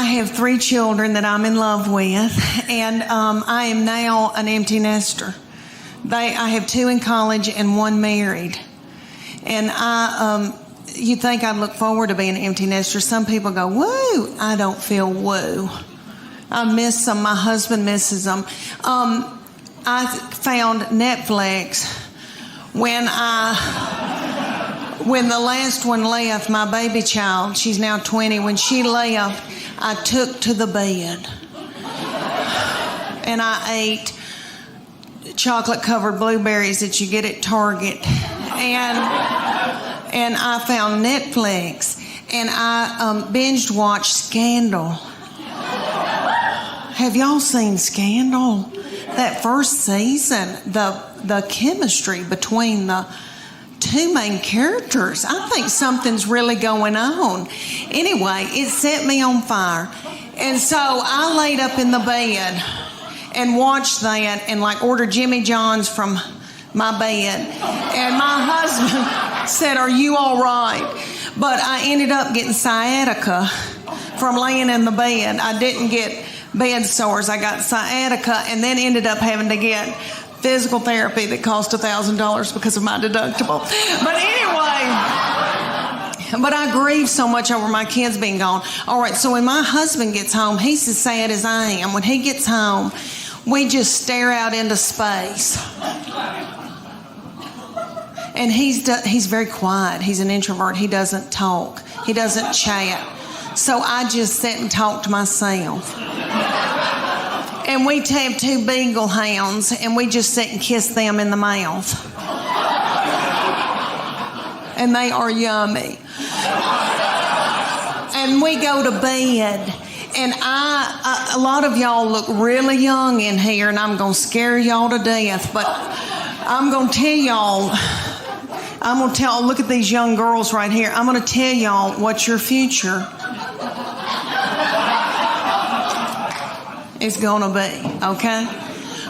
have 3 children that I'm in love with, and I am now an empty nester. I have 2 in college and 1 married. And you think I'd look forward to being an empty nester. Some people go, woo. I don't feel woo. I miss them. My husband misses them. I found Netflix when the last one left, my baby child, she's now 20, when she left, I took to the bed and I ate chocolate-covered blueberries that you get at Target. And I found Netflix and I binge-watched Scandal. Have y'all seen Scandal? That first season, the chemistry between the 2 main characters, I think something's really going on. Anyway, it set me on fire. And so I laid up in the bed and watched that and ordered Jimmy John's from my bed. And my husband said, are you all right? But I ended up getting sciatica from laying in the bed. I didn't get bed sores. I got sciatica and then ended up having to get physical therapy that cost $1,000 because of my deductible. But anyway, I grieve so much over my kids being gone. All right, so when my husband gets home, he's as sad as I am. When he gets home, we just stare out into space. And he's very quiet. He's an introvert. He doesn't talk. He doesn't chat. So I just sit and talk to myself. And we have 2 beagle hounds, and we just sit and kiss them in the mouth. And they are yummy. And we go to bed. And a lot of y'all look really young in here, and I'm going to scare y'all to death. But I'm going to tell y'all, look at these young girls right here. I'm going to tell y'all what your future is going to be, okay?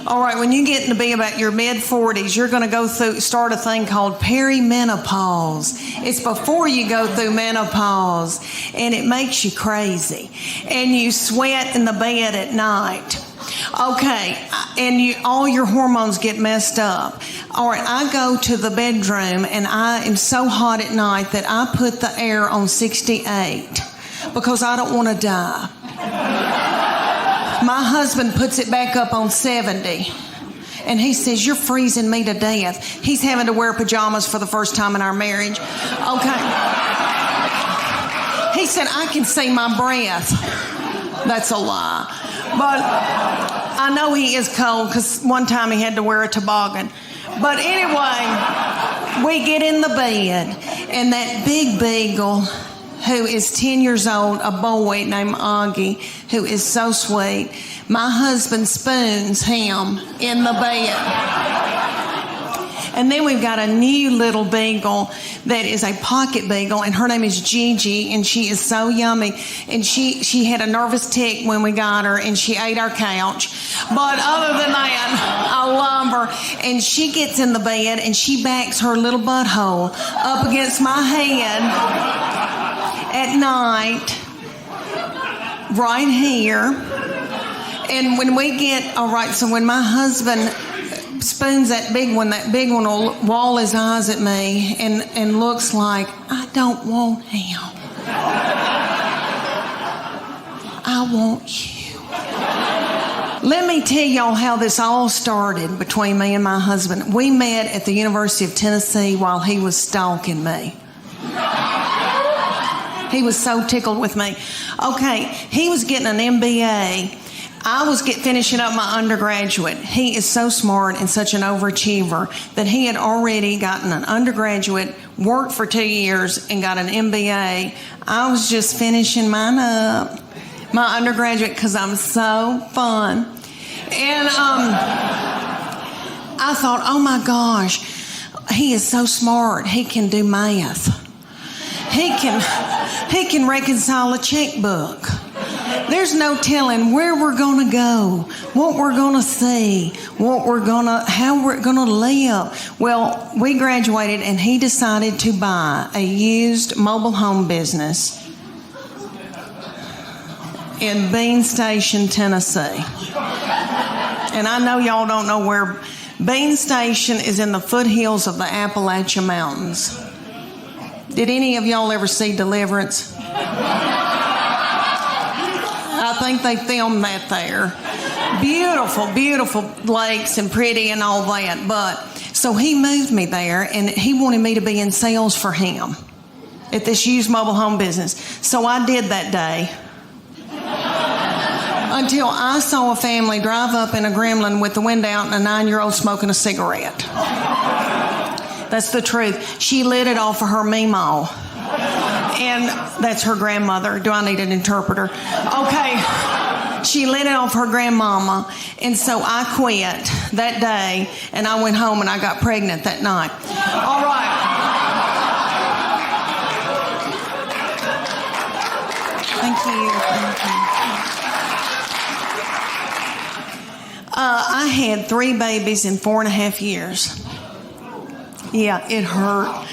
All right, when you get to be about your mid-40s, you're going to start a thing called perimenopause. It's before you go through menopause, and it makes you crazy. And you sweat in the bed at night. Okay, and all your hormones get messed up. All right, I go to the bedroom, and I am so hot at night that I put the air on 68 because I don't want to die. My husband puts it back up on 70. And he says, you're freezing me to death. He's having to wear pajamas for the first time in our marriage. Okay. He said, I can see my breath. That's a lie. But I know he is cold because one time he had to wear a toboggan. But anyway, we get in the bed and that big beagle who is 10 years old, a boy named Augie, who is so sweet. My husband spoons him in the bed. And then we've got a new little beagle that is a pocket beagle, and her name is Gigi, and she is so yummy. And she had a nervous tick when we got her, and she ate our couch. But other than that, I love her. And she gets in the bed, and she backs her little butthole up against my head at night, right here. And when we get, all right, so when my husband spoons that big one will wall his eyes at me and looks like, I don't want him. I want you. Let me tell y'all how this all started between me and my husband. We met at the University of Tennessee while he was stalking me. He was so tickled with me. Okay, he was getting an MBA. I was finishing up my undergraduate. He is so smart and such an overachiever that he had already gotten an undergraduate, worked for 2 years, and got an MBA. I was just finishing mine up, my undergraduate, because I'm so fun. And I thought, oh my gosh, he is so smart. He can do math. He can reconcile a checkbook. There's no telling where we're going to go, what we're going to see, how we're going to live. Well, we graduated and he decided to buy a used mobile home business. in Bean Station, Tennessee. And I know y'all don't know where Bean Station is. In the foothills of the Appalachian Mountains. Did any of y'all ever see Deliverance? I think they filmed that there. Beautiful, beautiful lakes and pretty and all that. But so he moved me there, and he wanted me to be in sales for him at this used mobile home business. So I did that day. Until I saw a family drive up in a Gremlin with the window out and a 9-year-old smoking a cigarette. That's the truth. She lit it off of her Meemaw. And that's her grandmother. Do I need an interpreter? Okay. She lit it off her grandmama. And so I quit that day, and I went home and I got pregnant that night. All right. Thank you. Thank you. I had 3 babies in 4.5 years. Yeah, it hurt.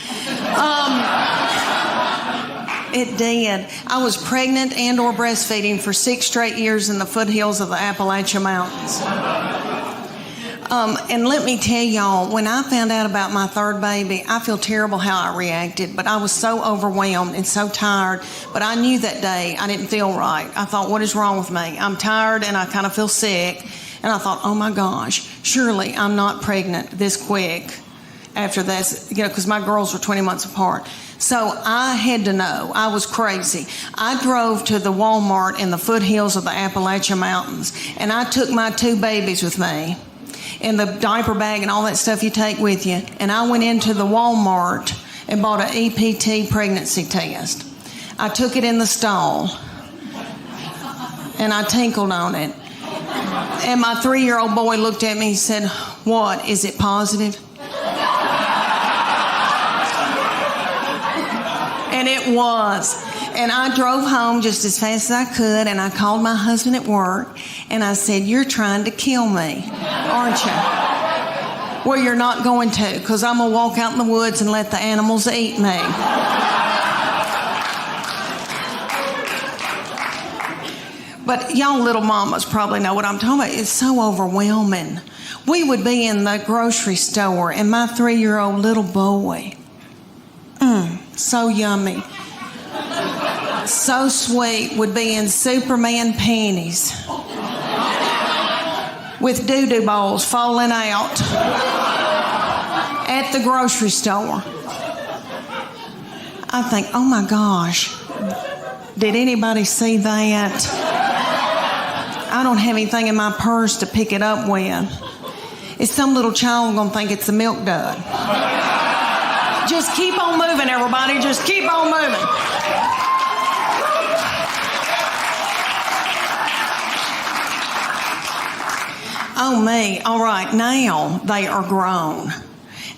It did. I was pregnant and or breastfeeding for 6 straight years in the foothills of the Appalachian Mountains. And let me tell y'all, when I found out about my 3rd baby, I feel terrible how I reacted, but I was so overwhelmed and so tired. But I knew that day I didn't feel right. I thought, what is wrong with me? I'm tired and I kind of feel sick. And I thought, oh my gosh, surely I'm not pregnant this quick after this, because my girls were 20 months apart. So I had to know. I was crazy. I drove to the Walmart in the foothills of the Appalachian Mountains, and I took my 2 babies with me in the diaper bag and all that stuff you take with you. And I went into the Walmart and bought an EPT pregnancy test. I took it in the stall, and I tinkled on it. And my 3-year-old boy looked at me and said, "What, is it positive?" And it was. And I drove home just as fast as I could, and I called my husband at work, and I said, "You're trying to kill me, aren't you?" "Well, you're not going to, because I'm going to walk out in the woods and let the animals eat me." But y'all little mamas probably know what I'm talking about. It's so overwhelming. We would be in the grocery store, and my 3-year-old little boy, so yummy, so sweet, would be in Superman panties with doo-doo balls falling out at the grocery store. I think, oh my gosh, did anybody see that? I don't have anything in my purse to pick it up with. Is some little child going to think it's a milk dud? Just keep on moving, everybody. Just keep on moving. Oh, me. All right. Now they are grown.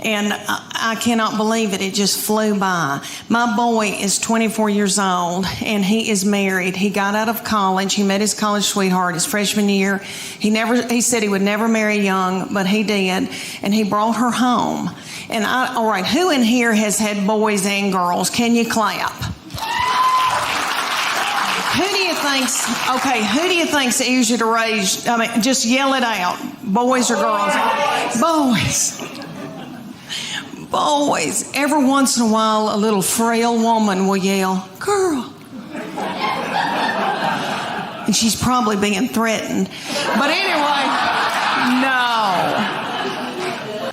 And I cannot believe it. It just flew by. My boy is 24 years old, and he is married. He got out of college. He met his college sweetheart his freshman year. He said he would never marry young, but he did, and he brought her home. And all right, who in here has had boys and girls? Can you clap? Who do you think's easier to raise? I mean, just yell it out. Boys or girls? Boys. Boys. Every once in a while, a little frail woman will yell, "Girl." And she's probably being threatened. But anyway, no.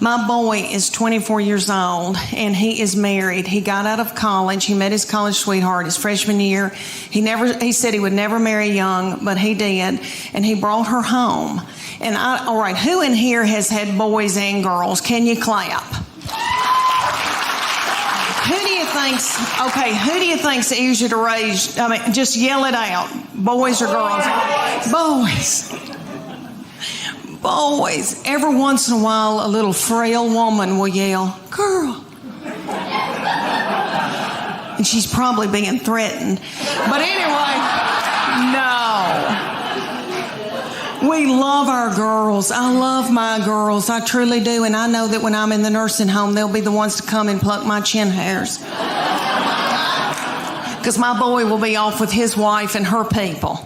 My boy is 24 years old, and he is married. He got out of college. He met his college sweetheart his freshman year. He said he would never marry young, but he did, and he brought her home. And all right, who in here has had boys and girls? Can you clap? Who do you think's easier to raise? I mean, just yell it out. Boys or girls? Boys. Boys. Every once in a while, a little frail woman will yell, "Girl." And she's probably being threatened. But anyway, no. We love our girls. I love my girls. I truly do. And I know that when I'm in the nursing home, they'll be the ones to come and pluck my chin hairs. Because my boy will be off with his wife and her people.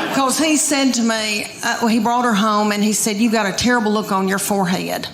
Because he said to me, he brought her home and he said, "You've got a terrible look on your forehead."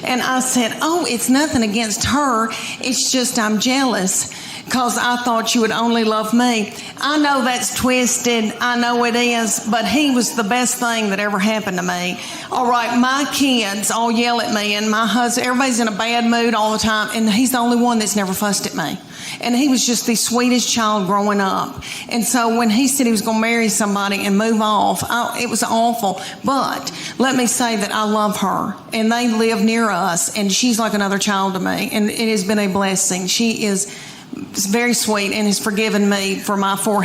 And I said, "Oh, it's nothing against her. It's just I'm jealous because I thought you would only love me." I know that's twisted. I know it is, but he was the best thing that ever happened to me. All right, my kids all yell at me, and my husband, everybody's in a bad mood all the time, and he's the only one that's never fussed at me. And he was just the sweetest child growing up. And so when he said he was going to marry somebody and move off, it was awful. But let me say that I love her, and they live near us, and she's like another child to me, and it has been a blessing. She is very sweet and has forgiven me for my forehead.